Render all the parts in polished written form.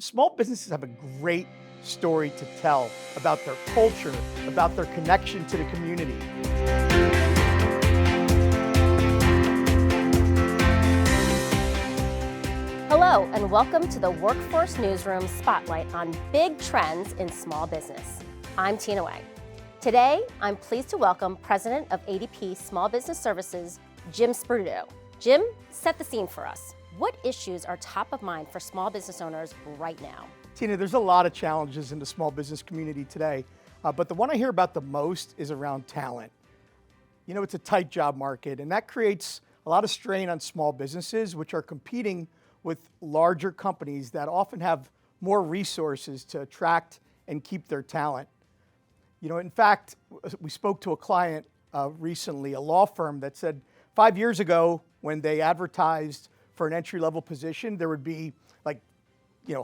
Small businesses have a great story to tell about their culture, about their connection to the community. Hello, and welcome to the Workforce Newsroom Spotlight on big trends in small business. I'm Tina Wang. Today, I'm pleased to welcome President of ADP Small Business Services, Jim Sperduto. Jim, set the scene for us. What issues are top of mind for small business owners right now? Tina, there's a lot of challenges in the small business community today, but the one I hear about the most is around talent. You know, it's a tight job market, and that creates a lot of strain on small businesses, which are competing with larger companies that often have more resources to attract and keep their talent. You know, in fact, we spoke to a client recently, a law firm that said 5 years ago when they advertised for an entry-level position, there would be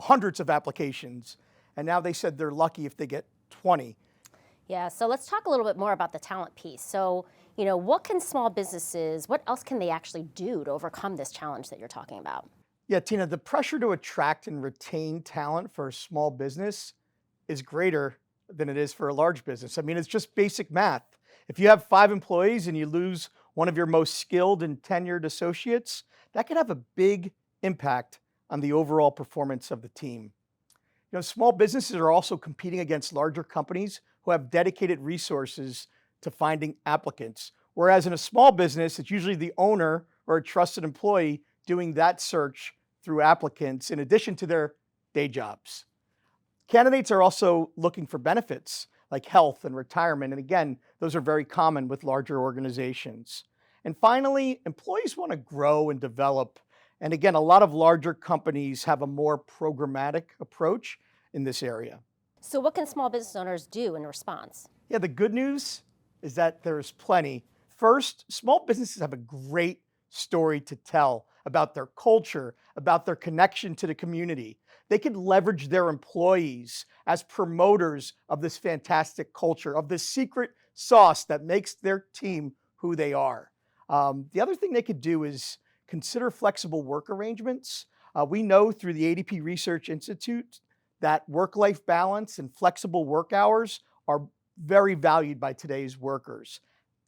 hundreds of applications. And now they said they're lucky if they get 20. Yeah, so let's talk a little bit more about the talent piece. So, what can small businesses, what else can they actually do to overcome this challenge that you're talking about? Yeah, Tina, the pressure to attract and retain talent for a small business is greater than it is for a large business. I mean, it's just basic math. If you have 5 employees and you lose one of your most skilled and tenured associates, that could have a big impact on the overall performance of the team. You know, small businesses are also competing against larger companies who have dedicated resources to finding applicants. Whereas in a small business, it's usually the owner or a trusted employee doing that search through applicants in addition to their day jobs. Candidates are also looking for benefits like health and retirement. And again, those are very common with larger organizations. And finally, employees want to grow and develop. And again, a lot of larger companies have a more programmatic approach in this area. So what can small business owners do in response? Yeah, the good news is that there's plenty. First, small businesses have a great story to tell about their culture, about their connection to the community. They can leverage their employees as promoters of this fantastic culture, of this secret sauce that makes their team who they are. The other thing they could do is consider flexible work arrangements. We know through the ADP Research Institute that work-life balance and flexible work hours are very valued by today's workers.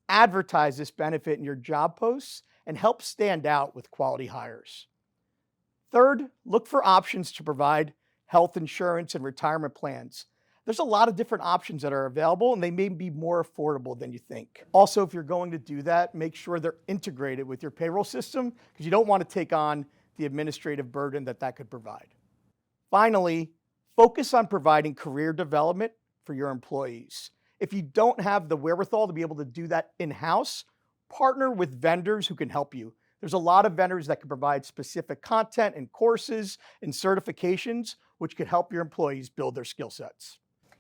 Advertise this benefit in your job posts and help stand out with quality hires. Third, look for options to provide health insurance and retirement plans. There's a lot of different options that are available, and they may be more affordable than you think. Also, if you're going to do that, make sure they're integrated with your payroll system because you don't want to take on the administrative burden that could provide. Finally, focus on providing career development for your employees. If you don't have the wherewithal to be able to do that in-house, partner with vendors who can help you. There's a lot of vendors that can provide specific content and courses and certifications, which could help your employees build their skill sets.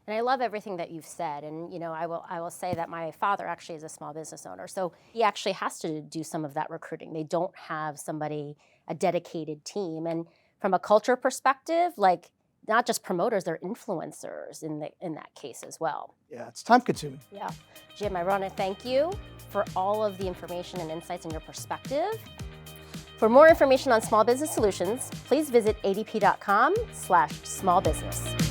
And I love everything that you've said. And I will say that my father actually is a small business owner. So he actually has to do some of that recruiting. They don't have a dedicated team. And from a culture perspective, not just promoters, they're influencers in that case as well. Yeah, it's time consuming. Yeah. Jim, I want to thank you for all of the information and insights and your perspective. For more information on small business solutions, please visit adp.com/smallbusiness.